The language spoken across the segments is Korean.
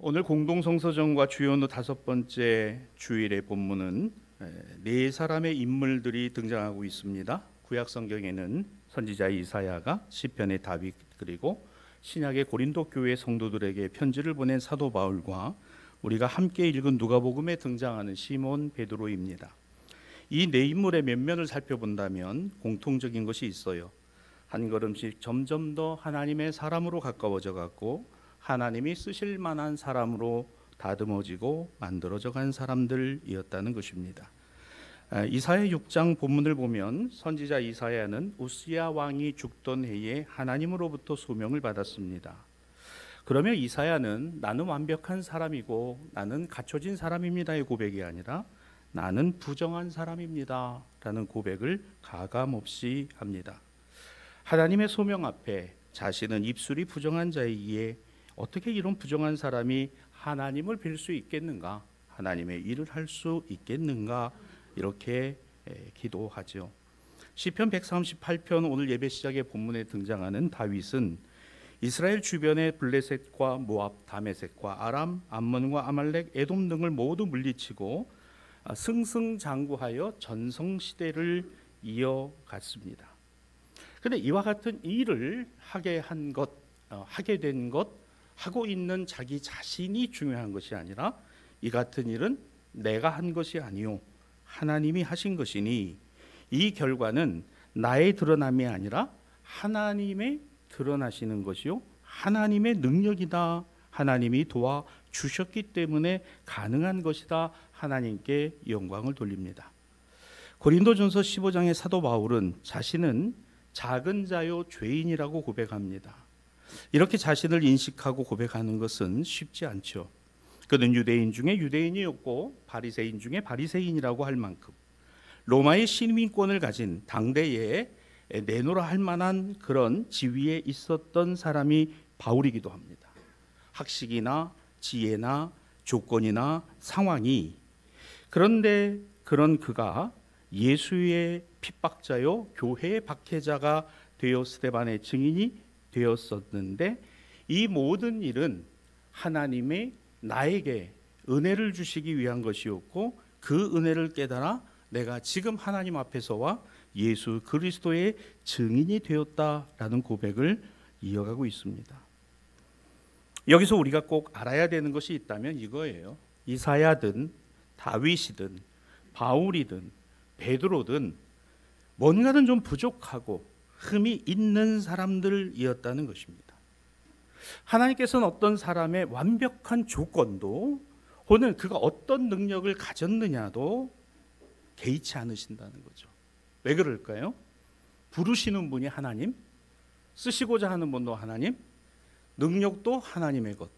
오늘 공동성서전과 주요는 5번째 주일의 본문은 네 사람의 인물들이 등장하고 있습니다. 구약 성경에는 선지자 이사야가 시편의 다윗, 그리고 신약의 고린도 교회 성도들에게 편지를 보낸 사도 바울과 우리가 함께 읽은 누가복음에 등장하는 시몬 베드로입니다. 이 네 인물의 면면을 살펴본다면 공통적인 것이 있어요. 한 걸음씩 점점 더 하나님의 사람으로 가까워져 갔고 하나님이 쓰실 만한 사람으로 다듬어지고 만들어져 간 사람들이었다는 것입니다. 이사야 6장 본문을 보면 선지자 이사야는 우스야 왕이 죽던 해에 하나님으로부터 소명을 받았습니다. 그러면 이사야는 나는 완벽한 사람이고 나는 갖춰진 사람입니다의 고백이 아니라 나는 부정한 사람입니다 라는 고백을 가감없이 합니다. 하나님의 소명 앞에 자신은 입술이 부정한 자이기에 어떻게 이런 부정한 사람이 하나님을 빌 수 있겠는가, 하나님의 일을 할 수 있겠는가, 이렇게 기도하죠. 시편 138편 오늘 예배 시작의 본문에 등장하는 다윗은 이스라엘 주변의 블레셋과 모압, 다메섹과 아람, 암몬과 아말렉, 에돔 등을 모두 물리치고 승승장구하여 전성시대를 이어갔습니다. 그런데 이와 같은 일을 하게 된 것, 하고 있는 자기 자신이 중요한 것이 아니라 이 같은 일은 내가 한 것이 아니요 하나님이 하신 것이니 이 결과는 나의 드러남이 아니라 하나님의 드러나시는 것이요 하나님의 능력이다, 하나님이 도와주셨기 때문에 가능한 것이다, 하나님께 영광을 돌립니다. 고린도전서 15장의 사도 바울은 자신은 작은 자요 죄인이라고 고백합니다. 이렇게 자신을 인식하고 고백하는 것은 쉽지 않죠. 그는 유대인 중에 유대인이었고 바리새인 중에 바리새인이라고 할 만큼 로마의 시민권을 가진 당대에 내노라 할 만한 그런 지위에 있었던 사람이 바울이기도 합니다. 학식이나 지혜나 조건이나 상황이, 그런데 그런 그가 예수의 핍박자요 교회의 박해자가 되어 스데반의 증인이 되었었는데 이 모든 일은 하나님의 나에게 은혜를 주시기 위한 것이었고 그 은혜를 깨달아 내가 지금 하나님 앞에서와 예수 그리스도의 증인이 되었다라는 고백을 이어가고 있습니다. 여기서 우리가 꼭 알아야 되는 것이 있다면 이거예요. 이사야든 다윗이든 바울이든 베드로든 뭔가는 좀 부족하고 흠이 있는 사람들이었다는 것입니다. 하나님께서는 어떤 사람의 완벽한 조건도 혹은 그가 어떤 능력을 가졌느냐도 개의치 않으신다는 거죠. 왜 그럴까요? 부르시는 분이 하나님, 쓰시고자 하는 분도 하나님, 능력도 하나님의 것,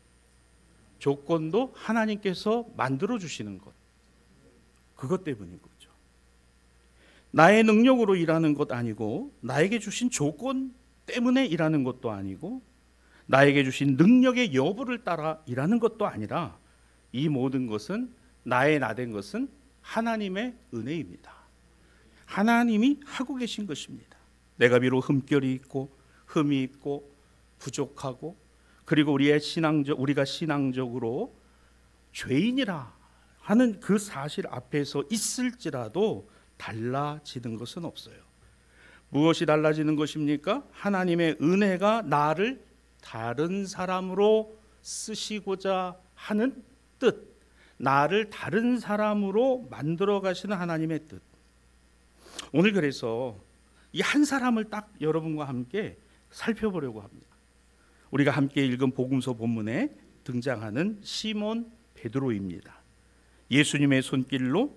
조건도 하나님께서 만들어 주시는 것, 그것 때문인 거죠. 나의 능력으로 일하는 것 아니고 나에게 주신 조건 때문에 일하는 것도 아니고 나에게 주신 능력의 여부를 따라 일하는 것도 아니라 이 모든 것은 나의 나된 것은 하나님의 은혜입니다. 하나님이 하고 계신 것입니다. 내가 비록 흠결이 있고 흠이 있고 부족하고 그리고 우리가 신앙적으로 죄인이라 하는 그 사실 앞에서 있을지라도 달라지는 것은 없어요. 무엇이 달라지는 것입니까? 하나님의 은혜가 나를 다른 사람으로 쓰시고자 하는 뜻, 나를 다른 사람으로 만들어 가시는 하나님의 뜻. 오늘 그래서 이 한 사람을 딱 여러분과 함께 살펴보려고 합니다. 우리가 함께 읽은 복음서 본문에 등장하는 시몬 베드로입니다. 예수님의 손길로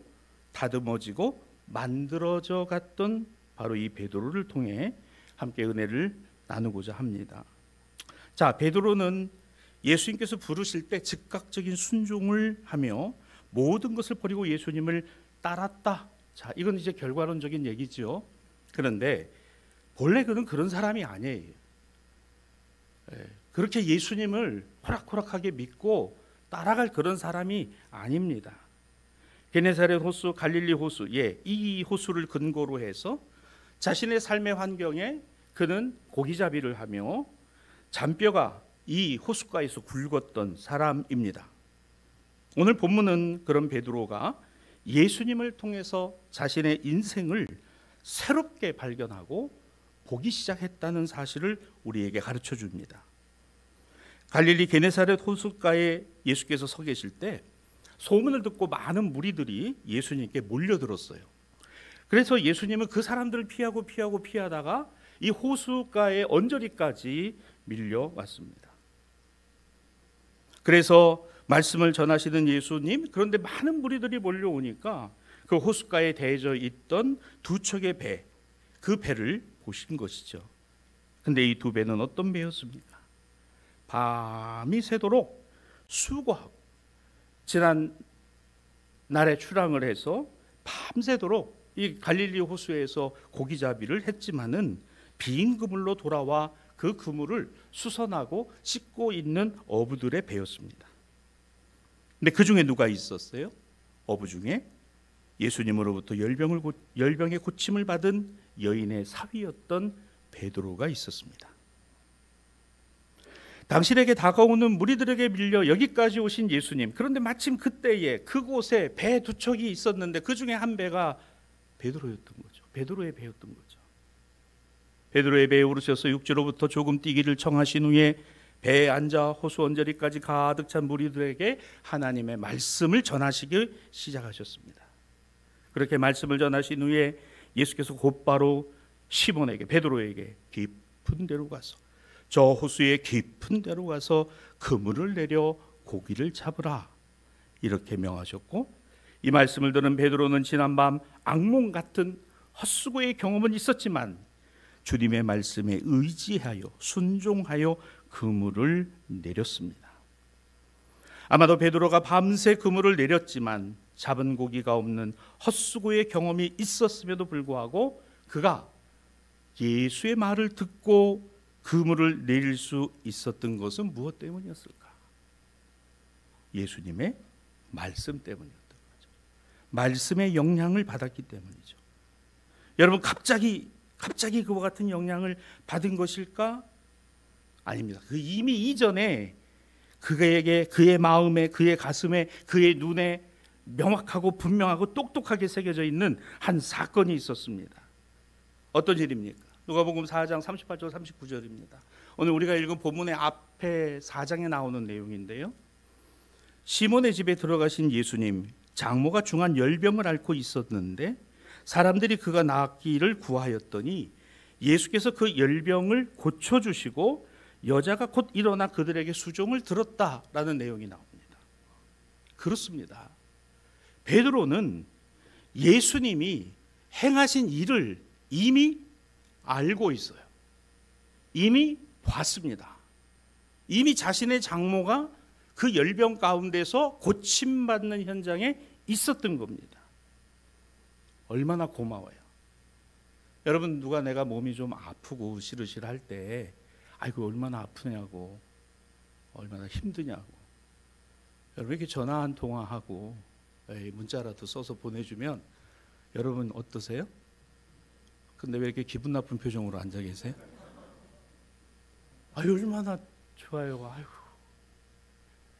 다듬어지고 만들어져 갔던 바로 이 베드로를 통해 함께 은혜를 나누고자 합니다. 자, 베드로는 예수님께서 부르실 때 즉각적인 순종을 하며 모든 것을 버리고 예수님을 따랐다. 자, 이건 이제 결과론적인 얘기죠. 그런데 본래 그는 그런 사람이 아니에요. 그렇게 예수님을 호락호락하게 믿고 따라갈 그런 사람이 아닙니다. 게네사렛 호수, 갈릴리 호수, 이 호수를 근거로 해서 자신의 삶의 환경에 그는 고기잡이를 하며 잔뼈가 이 호숫가에서 굵었던 사람입니다. 오늘 본문은 그런 베드로가 예수님을 통해서 자신의 인생을 새롭게 발견하고 보기 시작했다는 사실을 우리에게 가르쳐 줍니다. 갈릴리 게네사렛 호숫가에 예수께서 서 계실 때 소문을 듣고 많은 무리들이 예수님께 몰려들었어요. 그래서 예수님은 그 사람들을 피하다가 이 호숫가의 언저리까지 밀려왔습니다. 그래서 말씀을 전하시는 예수님, 그런데 많은 무리들이 몰려오니까 그 호숫가에 대져 있던 두 척의 배, 그 배를 보신 것이죠. 근데 이 두 배는 어떤 배였습니까? 밤이 새도록 수고하고 지난 날에 출항을 해서 밤새도록 이 갈릴리 호수에서 고기잡이를 했지만은 빈 그물로 돌아와 그 그물을 수선하고 씻고 있는 어부들의 배였습니다. 근데 그 중에 누가 있었어요? 어부 중에 예수님으로부터 열병의 고침을 받은 여인의 사위였던 베드로가 있었습니다. 당신에게 다가오는 무리들에게 밀려 여기까지 오신 예수님, 그런데 마침 그때에 그곳에 배 두 척이 있었는데 그 중에 한 배가 베드로였던 거죠. 베드로의 배였던 거죠. 베드로의 배에 오르셔서 육지로부터 조금 뛰기를 청하신 후에 배에 앉아 호수 언저리까지 가득 찬 무리들에게 하나님의 말씀을 전하시기 시작하셨습니다. 그렇게 말씀을 전하신 후에 예수께서 곧바로 시몬에게, 베드로에게 깊은 데로 가서, 저 호수의 깊은 데로 가서 그물을 내려 고기를 잡으라, 이렇게 명하셨고, 이 말씀을 들은 베드로는 지난밤 악몽 같은 헛수고의 경험은 있었지만 주님의 말씀에 의지하여 순종하여 그물을 내렸습니다. 아마도 베드로가 밤새 그물을 내렸지만 잡은 고기가 없는 헛수고의 경험이 있었음에도 불구하고 그가 예수의 말을 듣고 그물을 내릴 수 있었던 것은 무엇 때문이었을까? 예수님의 말씀 때문이었던 거죠. 말씀의 영향을 받았기 때문이죠. 여러분, 갑자기 그와 같은 영향을 받은 것일까? 아닙니다. 그 이미 이전에 그에게, 그의 마음에, 그의 가슴에, 그의 눈에 명확하고 분명하고 똑똑하게 새겨져 있는 한 사건이 있었습니다. 어떤 일입니까? 누가복음 4장 38절 39절입니다. 오늘 우리가 읽은 본문의 앞에 4장에 나오는 내용인데요. 시몬의 집에 들어가신 예수님, 장모가 중한 열병을 앓고 있었는데 사람들이 그가 낫기를 구하였더니 예수께서 그 열병을 고쳐주시고 여자가 곧 일어나 그들에게 수종을 들었다라는 내용이 나옵니다. 그렇습니다. 베드로는 예수님이 행하신 일을 이미 알고 있어요. 이미 봤습니다. 이미 자신의 장모가 그 열병 가운데서 고침받는 현장에 있었던 겁니다. 얼마나 고마워요. 여러분, 누가 내가 몸이 좀 아프고 으실으실할 때 아이고 얼마나 아프냐고, 얼마나 힘드냐고, 여러분 이렇게 전화 한 통화하고 문자라도 써서 보내주면 여러분 어떠세요? 근데 왜 이렇게 기분 나쁜 표정으로 앉아 계세요? 아유 얼마나 좋아요. 아이고,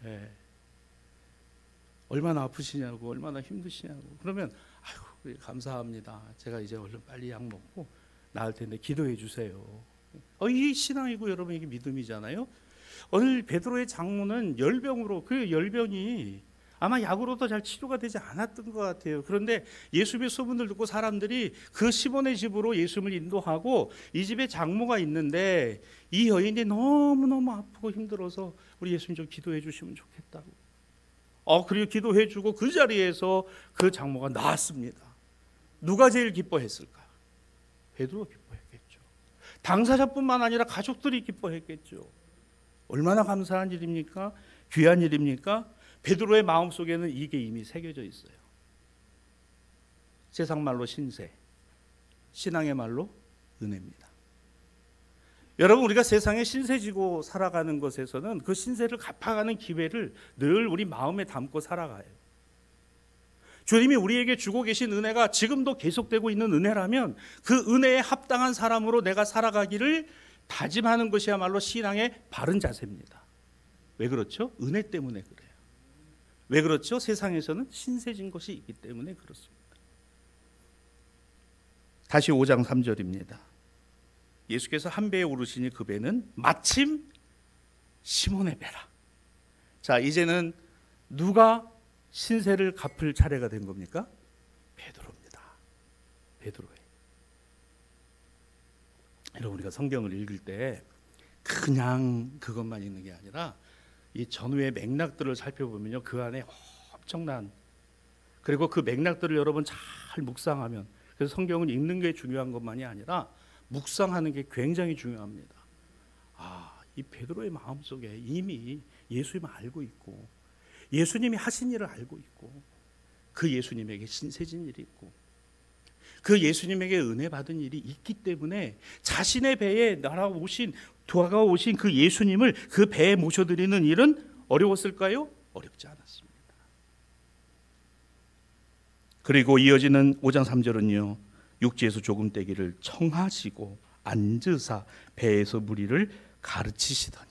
예. 얼마나 아프시냐고, 얼마나 힘드시냐고. 그러면 아이고 감사합니다. 제가 이제 얼른 빨리 약 먹고 나을 텐데 기도해 주세요. 이게 신앙이고 여러분 이게 믿음이잖아요. 오늘 베드로의 장모는 열병으로, 그 열병이 아마 약으로도 잘 치료가 되지 않았던 것 같아요. 그런데 예수님의 소문을 듣고 사람들이 그 시몬의 집으로 예수님을 인도하고 이 집에 장모가 있는데 이 여인이 너무너무 아프고 힘들어서 우리 예수님 좀 기도해 주시면 좋겠다고. 그리고 기도해 주고 그 자리에서 그 장모가 나았습니다. 누가 제일 기뻐했을까? 베드로가 기뻐했겠죠. 당사자뿐만 아니라 가족들이 기뻐했겠죠. 얼마나 감사한 일입니까? 귀한 일입니까? 베드로의 마음속에는 이게 이미 새겨져 있어요. 세상 말로 신세, 신앙의 말로 은혜입니다. 여러분, 우리가 세상에 신세지고 살아가는 것에서는 그 신세를 갚아가는 기회를 늘 우리 마음에 담고 살아가요. 주님이 우리에게 주고 계신 은혜가 지금도 계속되고 있는 은혜라면 그 은혜에 합당한 사람으로 내가 살아가기를 다짐하는 것이야말로 신앙의 바른 자세입니다. 왜 그렇죠? 은혜 때문에 그래요. 왜 그렇죠? 세상에서는 신세진 것이 있기 때문에 그렇습니다. 다시 5장 3절입니다. 예수께서 한 배에 오르시니 그 배는 마침 시몬의 배라. 자, 이제는 누가 신세를 갚을 차례가 된 겁니까? 베드로입니다. 베드로예요. 여러분, 우리가 성경을 읽을 때 그냥 그것만 읽는 게 아니라 이 전후의 맥락들을 살펴보면요, 그 안에 엄청난, 그리고 그 맥락들을 여러분 잘 묵상하면, 그래서 성경은 읽는 게 중요한 것만이 아니라 묵상하는 게 굉장히 중요합니다. 이 베드로의 마음속에 이미 예수님을 알고 있고, 예수님이 하신 일을 알고 있고, 그 예수님에게 신세진 일이 있고, 그 예수님에게 은혜 받은 일이 있기 때문에 자신의 배에 다가오신 그 예수님을 그 배에 모셔드리는 일은 어려웠을까요? 어렵지 않았습니다. 그리고 이어지는 5장 3절은요, 육지에서 조금 떼기를 청하시고 앉으사 배에서 무리를 가르치시더니,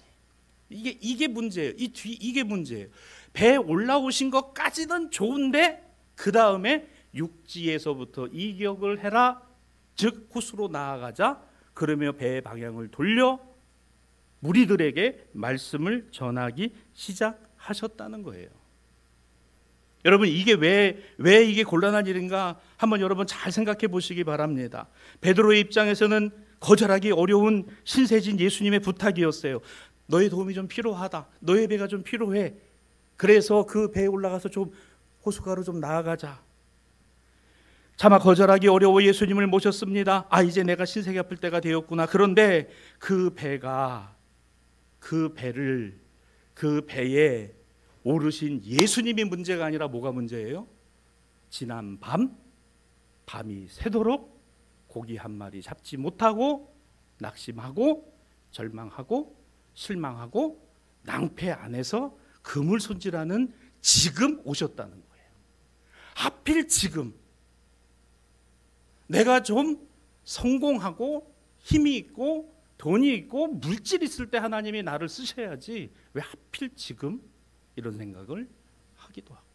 이게 문제예요. 이게 문제예요. 배에 올라오신 것까지는 좋은데 그 다음에 육지에서부터 이격을 해라, 즉 호수로 나아가자. 그러며 배의 방향을 돌려 무리들에게 말씀을 전하기 시작하셨다는 거예요. 여러분, 이게 왜 이게 곤란한 일인가 한번 여러분 잘 생각해 보시기 바랍니다. 베드로의 입장에서는 거절하기 어려운 신세진 예수님의 부탁이었어요. 너의 도움이 좀 필요하다. 너의 배가 좀 필요해. 그래서 그 배에 올라가서 좀 호수가로 좀 나아가자. 차마 거절하기 어려워 예수님을 모셨습니다. 이제 내가 신세 갚을 때가 되었구나. 그런데 그 배에 오르신 예수님이 문제가 아니라 뭐가 문제예요? 지난 밤이 새도록 고기 한 마리 잡지 못하고 낙심하고 절망하고 실망하고 낭패 안에서 금을 손질하는 지금 오셨다는 거예요. 하필 지금 내가 좀 성공하고 힘이 있고 돈이 있고 물질이 있을 때 하나님이 나를 쓰셔야지 왜 하필 지금 이런 생각을 하기도 하고,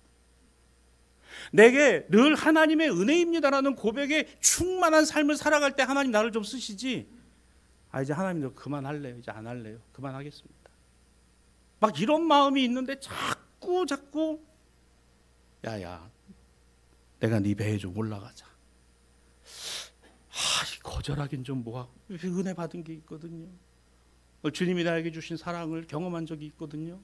내게 늘 하나님의 은혜입니다라는 고백에 충만한 삶을 살아갈 때 하나님 나를 좀 쓰시지, 이제 하나님도 그만할래요, 이제 안 할래요, 그만하겠습니다, 막 이런 마음이 있는데 자꾸 야야 내가 네 배에 좀 올라가자. 거절하긴 좀 뭐하고, 은혜 받은 게 있거든요. 주님이 나에게 주신 사랑을 경험한 적이 있거든요.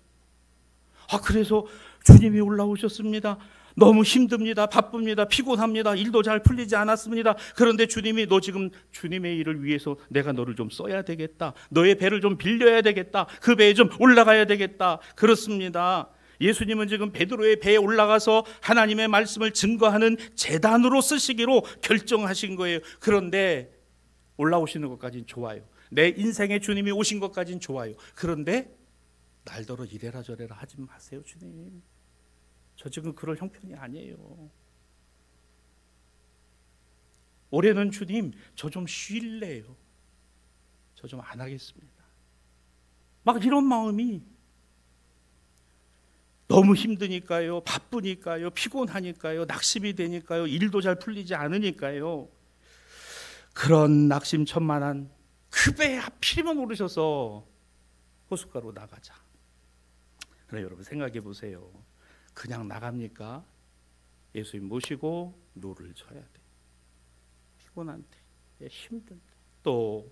그래서 주님이 올라오셨습니다. 너무 힘듭니다. 바쁩니다. 피곤합니다. 일도 잘 풀리지 않았습니다. 그런데 주님이 너 지금 주님의 일을 위해서 내가 너를 좀 써야 되겠다. 너의 배를 좀 빌려야 되겠다. 그 배에 좀 올라가야 되겠다. 그렇습니다. 예수님은 지금 베드로의 배에 올라가서 하나님의 말씀을 증거하는 제단으로 쓰시기로 결정하신 거예요. 그런데 올라오시는 것까지는 좋아요. 내 인생에 주님이 오신 것까지는 좋아요. 그런데 날더러 이래라 저래라 하지 마세요. 주님, 저 지금 그럴 형편이 아니에요. 올해는 주님 저 좀 쉴래요. 저 좀 안 하겠습니다. 막 이런 마음이, 너무 힘드니까요, 바쁘니까요, 피곤하니까요, 낙심이 되니까요, 일도 잘 풀리지 않으니까요. 그런 낙심천만한 그 배에 하필이면 오르셔서 호숫가로 나가자. 그래, 여러분 생각해 보세요. 그냥 나갑니까? 예수님 모시고 노를 져야 돼. 피곤한데, 힘든데. 또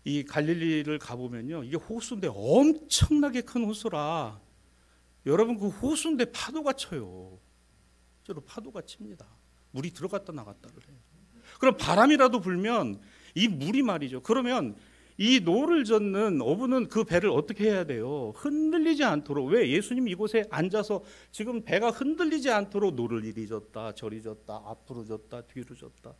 이 갈릴리를 가보면요, 이게 호수인데 엄청나게 큰 호수라 여러분 그 호수인데 파도가 쳐요. 실제로 파도가 칩니다. 물이 들어갔다 나갔다를 해요. 그럼 바람이라도 불면 이 물이 말이죠. 그러면 이 노를 젓는 어부는 그 배를 어떻게 해야 돼요? 흔들리지 않도록. 왜? 예수님 이곳에 앉아서 지금 배가 흔들리지 않도록 노를 이리 젓다 저리 젓다 앞으로 젓다 뒤로 젓다.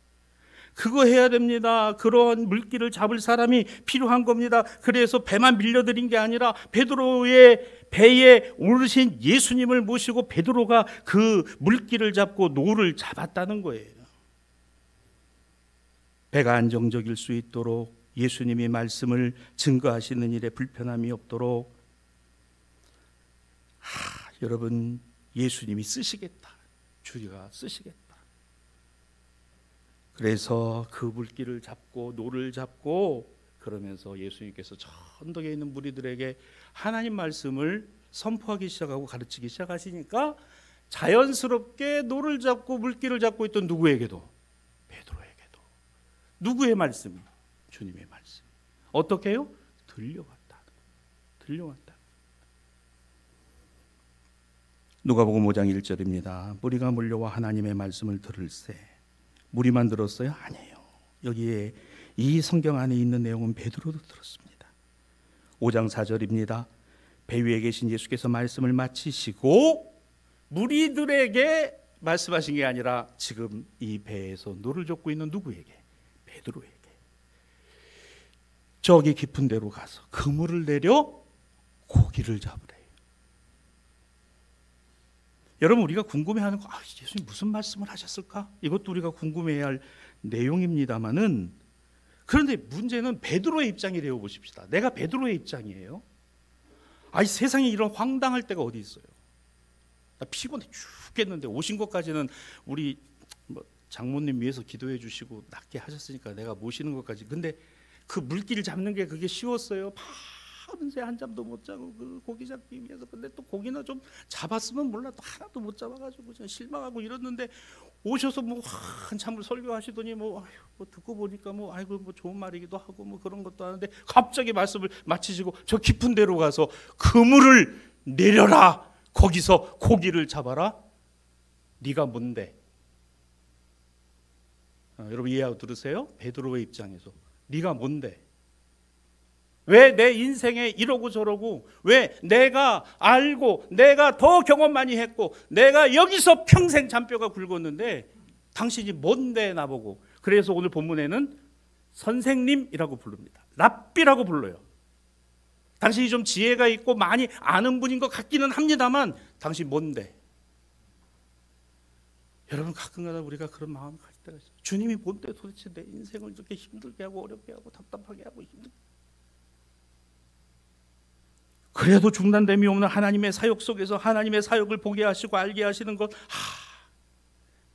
그거 해야 됩니다. 그런 물기를 잡을 사람이 필요한 겁니다. 그래서 배만 밀려드린 게 아니라 베드로의 배에 오르신 예수님을 모시고 베드로가 그 물기를 잡고 노를 잡았다는 거예요. 배가 안정적일 수 있도록 예수님이 말씀을 증거하시는 일에 불편함이 없도록 여러분, 예수님이 쓰시겠다, 주가 쓰시겠다. 그래서 그 물기를 잡고 노를 잡고 그러면서 예수님께서 저 언덕에 있는 무리들에게 하나님 말씀을 선포하기 시작하고 가르치기 시작하시니까 자연스럽게 노를 잡고 물기를 잡고 있던 누구에게도, 베드로에게도 누구의 말씀이? 주님의 말씀. 어떻게 해요? 들려왔다. 누가복음 5장 1절입니다. 무리가 몰려와 하나님의 말씀을 들을새. 무리만 들었어요? 아니에요. 여기에 이 성경 안에 있는 내용은 베드로도 들었습니다. 5장 4절입니다. 배 위에 계신 예수께서 말씀을 마치시고 무리들에게 말씀하신 게 아니라 지금 이 배에서 노를 젓고 있는 누구에게? 베드로에게. 저기 깊은 데로 가서 그물을 내려 고기를 잡으래요. 여러분, 우리가 궁금해하는 거, 예수님 무슨 말씀을 하셨을까? 이것도 우리가 궁금해야 할 내용입니다만은, 그런데 문제는 베드로의 입장이래요. 보십시다. 내가 베드로의 입장이에요. 세상에 이런 황당할 때가 어디 있어요? 나 피곤해 죽겠는데 오신 것까지는 우리 장모님 위해서 기도해 주시고 낫게 하셨으니까 내가 모시는 것까지. 근데 그 물기를 잡는 게 그게 쉬웠어요? 밤새 한잠도 못 자고 그 고기 잡기 위해서. 근데 또 고기나 좀 잡았으면 몰라, 또 하나도 못 잡아가지고 그냥 실망하고 이랬는데, 오셔서 한참을 설교하시더니 듣고 보니까 좋은 말이기도 하고 그런 것도 하는데, 갑자기 말씀을 마치시고 저 깊은 데로 가서 그물을 내려라, 거기서 고기를 잡아라. 네가 뭔데? 여러분 이해하고 들으세요? 베드로의 입장에서 네가 뭔데? 왜 내 인생에 이러고 저러고, 왜 내가 알고 내가 더 경험 많이 했고 내가 여기서 평생 잔뼈가 굵었는데 당신이 뭔데 나보고. 그래서 오늘 본문에는 선생님이라고 부릅니다. 랍비라고 불러요. 당신이 좀 지혜가 있고 많이 아는 분인 것 같기는 합니다만 당신 뭔데? 여러분, 가끔가다 우리가 그런 마음을 가질 때가 있어요. 주님이 뭔데 도대체 내 인생을 이렇게 힘들게 하고 어렵게 하고 답답하게 하고 그래도 중단됨이 없는 하나님의 사역 속에서 하나님의 사역을 보게 하시고 알게 하시는 것,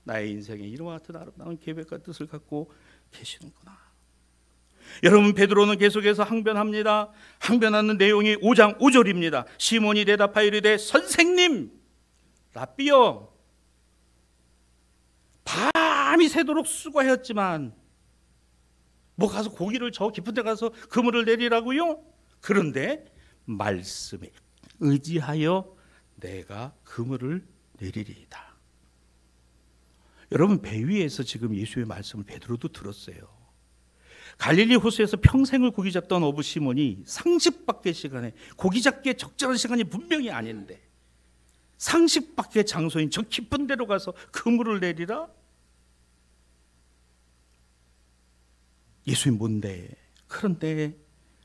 나의 인생에 이와 같은 아름다운 계획과 뜻을 갖고 계시는구나. 여러분, 베드로는 계속해서 항변합니다. 항변하는 내용이 5장 5절입니다. 시몬이 대답하여 이르되 선생님, 랍비여, 밤이 새도록 수고하였지만 가서 고기를 저 깊은 데 가서 그물을 내리라고요? 그런데 말씀에 의지하여 내가 그물을 내리리이다. 여러분, 배 위에서 지금 예수의 말씀을 베드로도 들었어요. 갈릴리 호수에서 평생을 고기 잡던 어부 시몬이 상식밖의 시간에, 고기 잡기에 적절한 시간이 분명히 아닌데 상식밖의 장소인 저 깊은 데로 가서 그물을 내리라? 예수님 뭔데? 그런데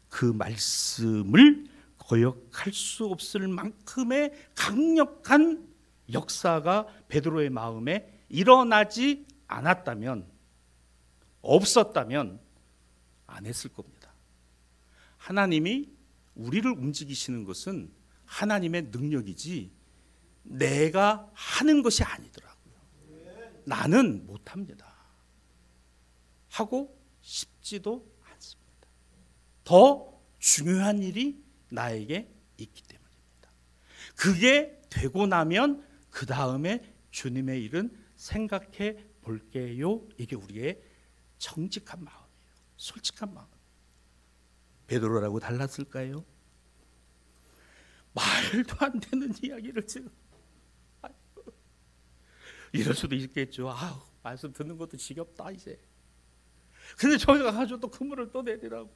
그 말씀을 거역할 수 없을 만큼의 강력한 역사가 베드로의 마음에 일어나지 않았다면, 없었다면 안 했을 겁니다. 하나님이 우리를 움직이시는 것은 하나님의 능력이지 내가 하는 것이 아니더라고요. 나는 못합니다. 하고 싶지도 않습니다. 더 중요한 일이 나에게 있기 때문입니다. 그게 되고 나면 그 다음에 주님의 일은 생각해 볼게요. 이게 우리의 정직한 마음이에요. 솔직한 마음. 베드로라고 달랐을까요? 말도 안 되는 이야기를 지금 이럴 수도 있겠죠. 말씀 듣는 것도 지겹다 이제. 근데 저기 가가지고 또 그물을 또 내리라고.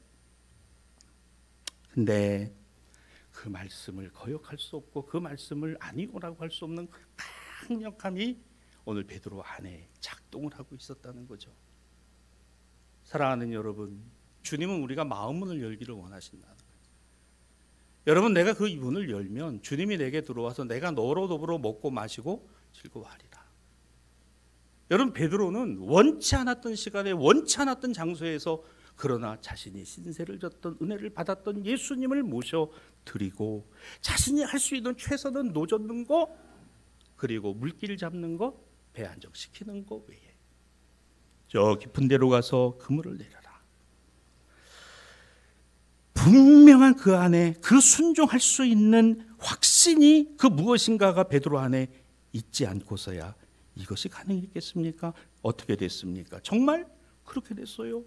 근데 그 말씀을 거역할 수 없고 그 말씀을 아니고라고 할 수 없는 강력함이 오늘 베드로 안에 작동을 하고 있었다는 거죠. 사랑하는 여러분, 주님은 우리가 마음문을 열기를 원하신다는 거예요. 여러분, 내가 그 문을 열면 주님이 내게 들어와서 내가 너로 더불어 먹고 마시고 즐거워하리라. 여러분, 베드로는 원치 않았던 시간에 원치 않았던 장소에서 그러나 자신이 신세를 졌던 은혜를 받았던 예수님을 모셔드리고 자신이 할 수 있는 최선은 노 젓는 거, 그리고 물길 잡는 거, 배 안정시키는 거 외에 저 깊은 데로 가서 그물을 내려라. 분명한 그 안에 그 순종할 수 있는 확신이 그 무엇인가가 베드로 안에 있지 않고서야 이것이 가능했겠습니까? 어떻게 됐습니까? 정말 그렇게 됐어요.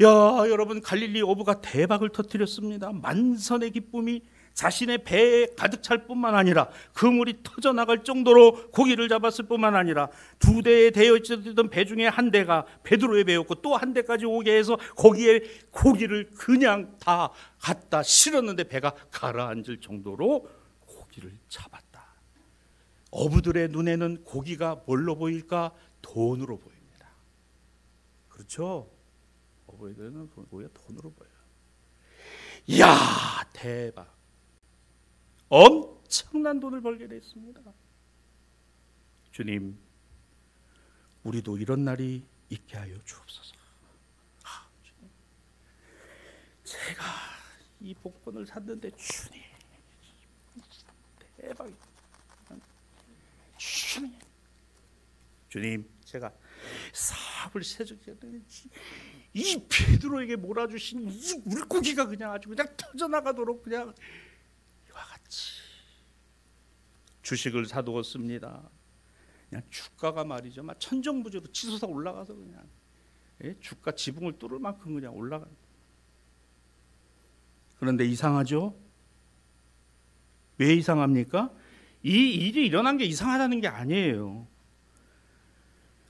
야, 여러분, 갈릴리 어부가 대박을 터뜨렸습니다. 만선의 기쁨이 자신의 배에 가득 찰 뿐만 아니라 그물이 터져나갈 정도로 고기를 잡았을 뿐만 아니라 2대에 되어 있던 배 중에 한 대가 베드로의 배였고 또 한 대까지 오게 해서 거기에 고기를 그냥 다 갖다 실었는데 배가 가라앉을 정도로 고기를 잡았다. 어부들의 눈에는 고기가 뭘로 보일까? 돈으로 보입니다. 그렇죠? 어부들은 고기가 돈으로 보여요. 이야, 대박. 엄청난 돈을 벌게 됐습니다. 주님, 우리도 이런 날이 있게 하여 주옵소서. 주님, 제가 이 복권을 샀는데 주님, 대박이다. 주님, 제가 사업을 세적했더니 이 베드로에게 몰아주신 이 물고기가 그냥 아주 그냥 터져나가도록 그냥 이와 같이 주식을 사두었습니다. 그냥 주가가 말이죠, 막 천정부지로 치솟아 올라가서 그냥 주가 지붕을 뚫을 만큼 그냥 올라가. 그런데 이상하죠? 왜 이상합니까? 이 일이 일어난 게 이상하다는 게 아니에요.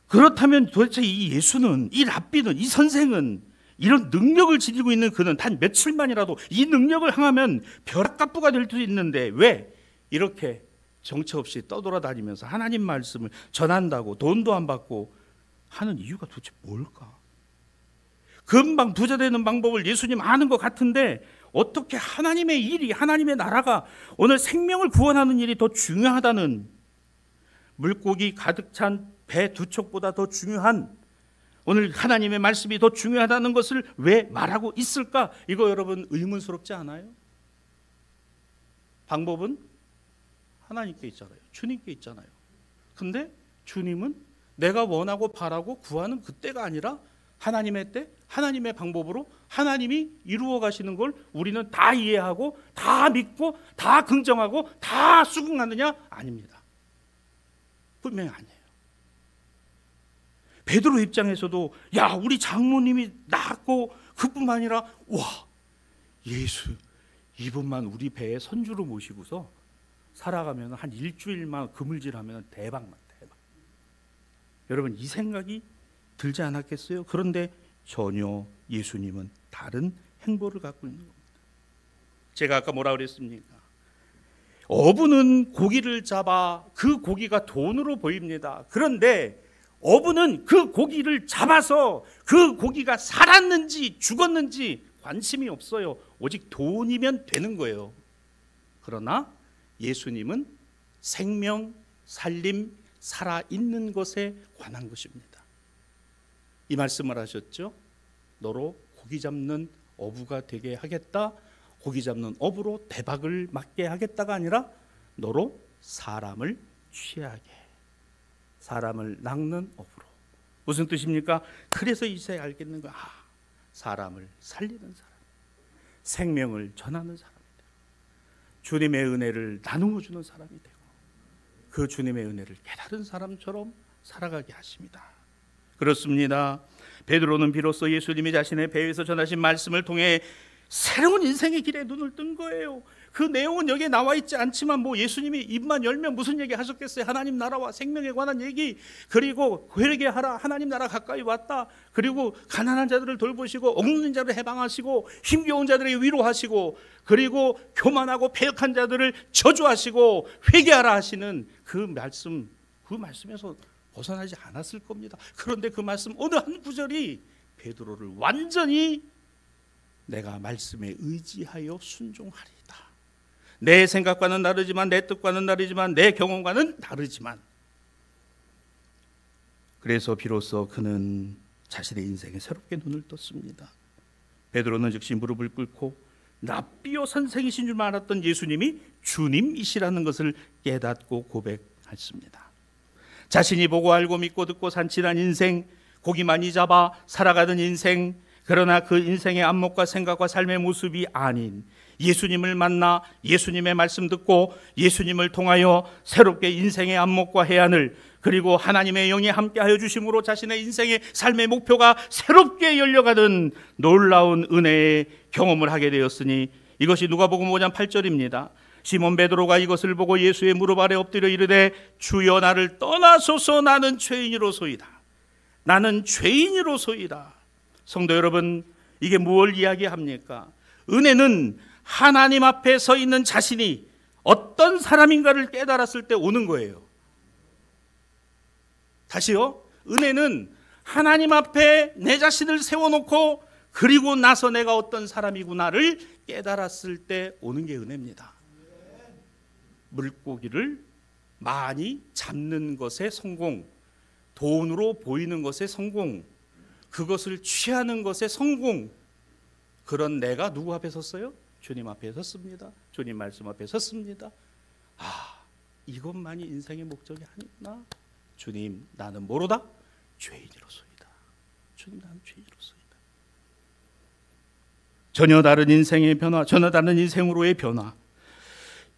그렇다면 도대체 이 예수는, 이 랍비는, 이 선생은, 이런 능력을 지니고 있는 그는 단 며칠만이라도 이 능력을 행하면 벼락갑부가 될 수 있는데 왜 이렇게 정처 없이 떠돌아다니면서 하나님 말씀을 전한다고 돈도 안 받고 하는 이유가 도대체 뭘까? 금방 부자 되는 방법을 예수님 아는 것 같은데 어떻게 하나님의 일이, 하나님의 나라가, 오늘 생명을 구원하는 일이 더 중요하다는, 물고기 가득 찬 배 2척보다 더 중요한, 오늘 하나님의 말씀이 더 중요하다는 것을 왜 말하고 있을까? 이거 여러분 의문스럽지 않아요? 방법은 하나님께 있잖아요. 주님께 있잖아요. 근데 주님은 내가 원하고 바라고 구하는 그때가 아니라 하나님의 때, 하나님의 방법으로 하나님이 이루어 가시는 걸 우리는 다 이해하고 다 믿고 다 긍정하고 다 수긍하느냐? 아닙니다. 분명히 아니에요. 베드로 입장에서도 야, 우리 장모님이 낳았고 그뿐만 아니라 와, 예수 이분만 우리 배에 선주로 모시고서 살아가면 한 일주일만 그물질하면 대박. 여러분, 이 생각이 들지 않았겠어요? 그런데 전혀 예수님은 다른 행보를 갖고 있는 겁니다. 제가 아까 뭐라 그랬습니까? 어부는 고기를 잡아 그 고기가 돈으로 보입니다. 그런데 어부는 그 고기를 잡아서 그 고기가 살았는지 죽었는지 관심이 없어요. 오직 돈이면 되는 거예요. 그러나 예수님은 생명, 살림, 살아있는 것에 관한 것입니다. 이 말씀을 하셨죠. 너로 고기 잡는 어부가 되게 하겠다. 고기 잡는 어부로 대박을 맞게 하겠다가 아니라 너로 사람을 취하게, 사람을 낚는 어부로. 무슨 뜻입니까? 그래서 이제 알겠는 거야. 사람을 살리는 사람, 생명을 전하는 사람이 되고 주님의 은혜를 나누어 주는 사람이 되고 그 주님의 은혜를 깨달은 사람처럼 살아가게 하십니다. 그렇습니다. 베드로는 비로소 예수님이 자신의 배에서 전하신 말씀을 통해 새로운 인생의 길에 눈을 뜬 거예요. 그 내용은 여기에 나와 있지 않지만 뭐 예수님이 입만 열면 무슨 얘기 하셨겠어요? 하나님 나라와 생명에 관한 얘기, 그리고 회개하라, 하나님 나라 가까이 왔다, 그리고 가난한 자들을 돌보시고 억누른 자를 해방하시고 힘겨운 자들을 위로하시고 그리고 교만하고 패역한 자들을 저주하시고 회개하라 하시는 그 말씀에서 벗어나지 않았을 겁니다. 그런데 그 말씀 어느 한 구절이 베드로를 완전히 내가 말씀에 의지하여 순종하리이다. 내 생각과는 다르지만, 내 뜻과는 다르지만, 내 경험과는 다르지만, 그래서 비로소 그는 자신의 인생에 새롭게 눈을 떴습니다. 베드로는 즉시 무릎을 꿇고 랍비요 선생이신 줄 알았던 예수님이 주님이시라는 것을 깨닫고 고백했습니다. 자신이 보고 알고 믿고 듣고 산 지난 인생, 고기 많이 잡아 살아가던 인생, 그러나 그 인생의 안목과 생각과 삶의 모습이 아닌 예수님을 만나 예수님의 말씀 듣고 예수님을 통하여 새롭게 인생의 안목과 해안을, 그리고 하나님의 영이 함께하여 주심으로 자신의 인생의 삶의 목표가 새롭게 열려가는 놀라운 은혜의 경험을 하게 되었으니, 이것이 누가복음 5장 8절입니다. 시몬 베드로가 이것을 보고 예수의 무릎 아래 엎드려 이르되 주여 나를 떠나소서 나는 죄인이로소이다. 나는 죄인이로소이다. 성도 여러분, 이게 무엇을 이야기합니까? 은혜는 하나님 앞에 서 있는 자신이 어떤 사람인가를 깨달았을 때 오는 거예요. 다시요. 은혜는 하나님 앞에 내 자신을 세워놓고 그리고 나서 내가 어떤 사람이구나를 깨달았을 때 오는 게 은혜입니다. 물고기를 많이 잡는 것의 성공, 돈으로 보이는 것의 성공, 그것을 취하는 것의 성공, 그런 내가 누구 앞에 섰어요? 주님 앞에 섰습니다. 주님 말씀 앞에 섰습니다. 이것만이 인생의 목적이 아니구나. 주님, 나는 뭐로다? 죄인으로소이다. 주님, 나는 죄인으로소이다. 전혀 다른 인생의 변화, 전혀 다른 인생으로의 변화,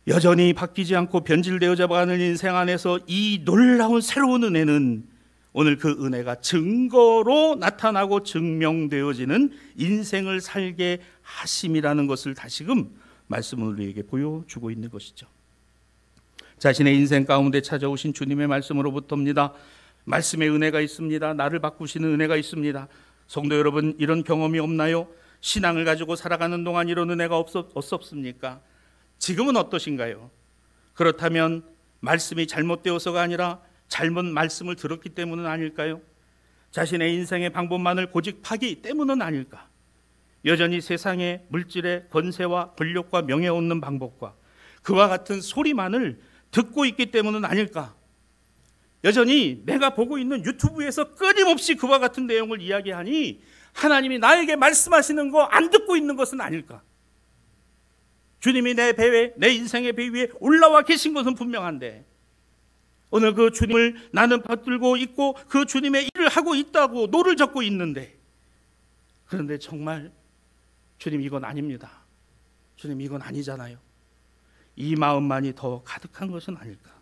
여전히 바뀌지 않고 변질되어져 가는 인생 안에서 이 놀라운 새로운 은혜는 오늘 그 은혜가 증거로 나타나고 증명되어지는 인생을 살게 하심이라는 것을 다시금 말씀을 우리에게 보여주고 있는 것이죠. 자신의 인생 가운데 찾아오신 주님의 말씀으로부터입니다. 말씀의 은혜가 있습니다. 나를 바꾸시는 은혜가 있습니다. 성도 여러분, 이런 경험이 없나요? 신앙을 가지고 살아가는 동안 이런 은혜가 없었습니까? 지금은 어떠신가요? 그렇다면 말씀이 잘못되어서가 아니라 잘못 말씀을 들었기 때문은 아닐까요? 자신의 인생의 방법만을 고집하기 때문은 아닐까? 여전히 세상의 물질의 권세와 권력과 명예 얻는 방법과 그와 같은 소리만을 듣고 있기 때문은 아닐까? 여전히 내가 보고 있는 유튜브에서 끊임없이 그와 같은 내용을 이야기하니 하나님이 나에게 말씀하시는 거 안 듣고 있는 것은 아닐까? 주님이 내 배, 내 인생의 배 위에 올라와 계신 것은 분명한데 오늘 그 주님을 나는 받들고 있고 그 주님의 일을 하고 있다고 노를 젓고 있는데, 그런데 정말 주님 이건 아닙니다. 주님 이건 아니잖아요. 이 마음만이 더 가득한 것은 아닐까?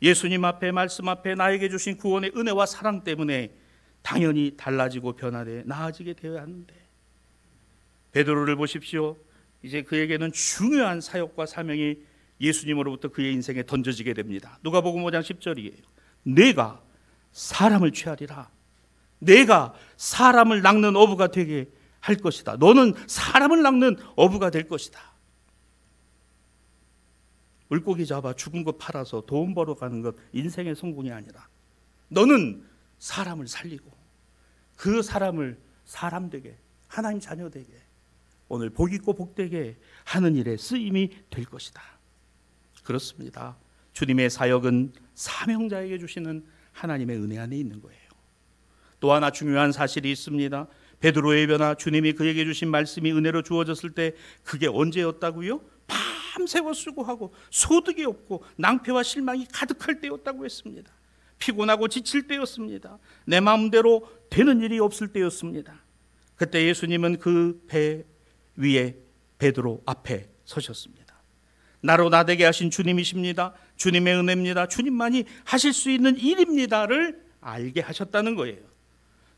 예수님 앞에, 말씀 앞에 나에게 주신 구원의 은혜와 사랑 때문에 당연히 달라지고 변화돼 나아지게 되어야 하는데, 베드로를 보십시오. 이제 그에게는 중요한 사역과 사명이 예수님으로부터 그의 인생에 던져지게 됩니다. 누가복음 5장 10절이에요. 내가 사람을 취하리라. 내가 사람을 낚는 어부가 되게 할 것이다. 너는 사람을 낚는 어부가 될 것이다. 물고기 잡아 죽은 거 팔아서 돈 벌어가는 것 인생의 성공이 아니라 너는 사람을 살리고 그 사람을 사람 되게, 하나님 자녀 되게, 오늘 복 있고 복되게 하는 일에 쓰임이 될 것이다. 그렇습니다. 주님의 사역은 사명자에게 주시는 하나님의 은혜 안에 있는 거예요. 또 하나 중요한 사실이 있습니다. 베드로의 변화, 주님이 그에게 주신 말씀이 은혜로 주어졌을 때 그게 언제였다고요? 밤새워 수고하고 소득이 없고 낭패와 실망이 가득할 때였다고 했습니다. 피곤하고 지칠 때였습니다. 내 마음대로 되는 일이 없을 때였습니다. 그때 예수님은 그 배 위에 베드로 앞에 서셨습니다. 나로 나되게 하신 주님이십니다. 주님의 은혜입니다. 주님만이 하실 수 있는 일입니다를 알게 하셨다는 거예요.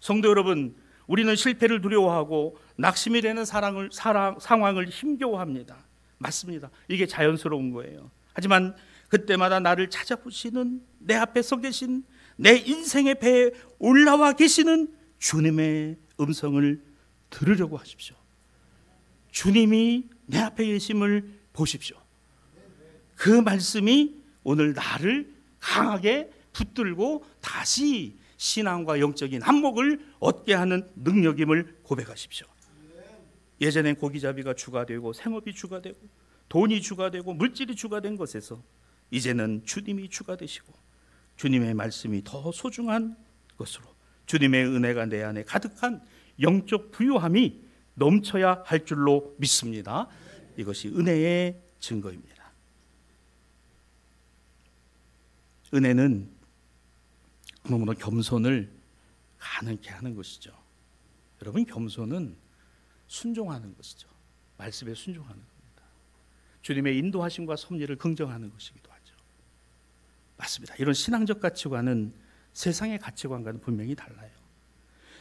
성도 여러분, 우리는 실패를 두려워하고 낙심이 되는 상황을 힘겨워합니다. 맞습니다. 이게 자연스러운 거예요. 하지만 그때마다 나를 찾아보시는, 내 앞에 서 계신, 내 인생의 배에 올라와 계시는 주님의 음성을 들으려고 하십시오. 주님이 내 앞에 계심을 보십시오. 그 말씀이 오늘 나를 강하게 붙들고 다시 신앙과 영적인 한몫을 얻게 하는 능력임을 고백하십시오. 예전엔 고기잡이가 주가 되고 생업이 주가 되고 돈이 주가 되고 물질이 주가 된 것에서 이제는 주님이 주가 되시고 주님의 말씀이 더 소중한 것으로 주님의 은혜가 내 안에 가득한 영적 부유함이 넘쳐야 할 줄로 믿습니다. 이것이 은혜의 증거입니다. 은혜는 너무나 겸손을 가능케 하는 것이죠. 여러분, 겸손은 순종하는 것이죠. 말씀에 순종하는 겁니다. 주님의 인도하심과 섭리를 긍정하는 것이기도 하죠. 맞습니다. 이런 신앙적 가치관은 세상의 가치관과는 분명히 달라요.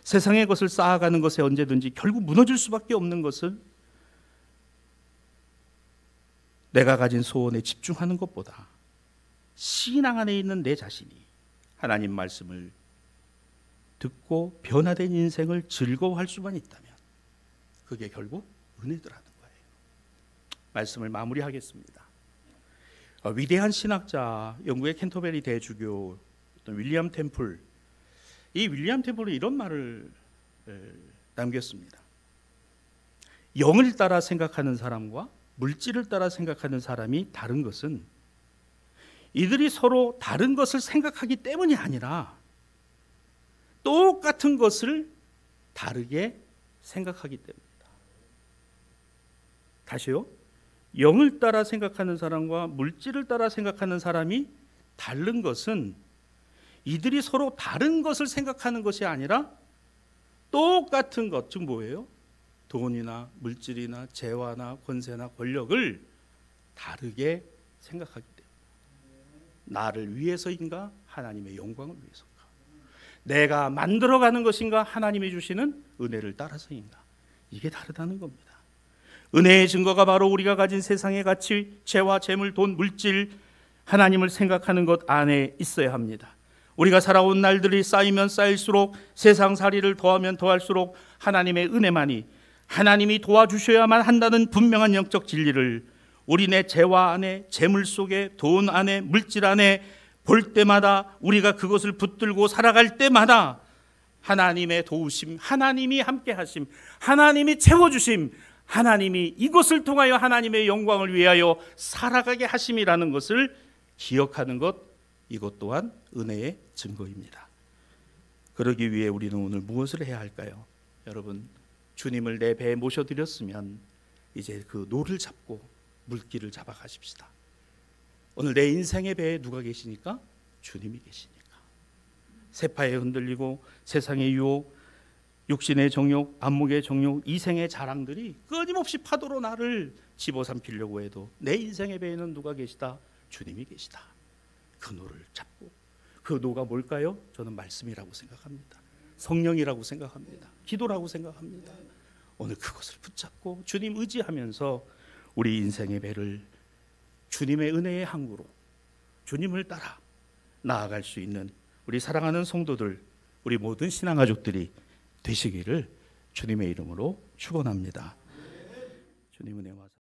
세상의 것을 쌓아가는 것에 언제든지 결국 무너질 수밖에 없는 것은 내가 가진 소원에 집중하는 것보다 신앙 안에 있는 내 자신이 하나님 말씀을 듣고 변화된 인생을 즐거워할 수만 있다면 그게 결국 은혜더라는 거예요. 말씀을 마무리하겠습니다. 위대한 신학자, 영국의 캔터베리 대주교 윌리엄 템플, 이 윌리엄 템플은 이런 말을 남겼습니다. 영을 따라 생각하는 사람과 물질을 따라 생각하는 사람이 다른 것은 이들이 서로 다른 것을 생각하기 때문이 아니라 똑같은 것을 다르게 생각하기 때문이다. 다시요. 영을 따라 생각하는 사람과 물질을 따라 생각하는 사람이 다른 것은 이들이 서로 다른 것을 생각하는 것이 아니라 똑같은 것, 즉 뭐예요? 돈이나 물질이나 재화나 권세나 권력을 다르게 생각하기 때문에 나를 위해서인가? 하나님의 영광을 위해서인가? 내가 만들어가는 것인가? 하나님이 주시는 은혜를 따라서인가? 이게 다르다는 겁니다. 은혜의 증거가 바로 우리가 가진 세상의 가치, 재화, 재물, 돈, 물질, 하나님을 생각하는 것 안에 있어야 합니다. 우리가 살아온 날들이 쌓이면 쌓일수록 세상살이를 더하면 더할수록 하나님의 은혜만이, 하나님이 도와주셔야만 한다는 분명한 영적 진리를 우리 내 재화 안에, 재물 속에, 돈 안에, 물질 안에 볼 때마다, 우리가 그것을 붙들고 살아갈 때마다 하나님의 도우심, 하나님이 함께 하심, 하나님이 채워주심, 하나님이 이것을 통하여 하나님의 영광을 위하여 살아가게 하심이라는 것을 기억하는 것, 이것 또한 은혜의 증거입니다. 그러기 위해 우리는 오늘 무엇을 해야 할까요? 여러분, 주님을 내 배에 모셔드렸으면 이제 그 노를 잡고 물길을 잡아가십시다. 오늘 내 인생의 배에 누가 계시니까? 주님이 계시니까. 세파에 흔들리고 세상의 유혹, 육신의 정욕, 안목의 정욕, 이생의 자랑들이 끊임없이 파도로 나를 집어삼키려고 해도 내 인생의 배에는 누가 계시다? 주님이 계시다. 그 노를 잡고, 그 노가 뭘까요? 저는 말씀이라고 생각합니다. 성령이라고 생각합니다. 기도라고 생각합니다. 오늘 그것을 붙잡고 주님 의지하면서 우리 인생의 배를 주님의 은혜의 항구로 주님을 따라 나아갈 수 있는 우리 사랑하는 성도들, 우리 모든 신앙가족들이 되시기를 주님의 이름으로 축원합니다. 주님 은혜와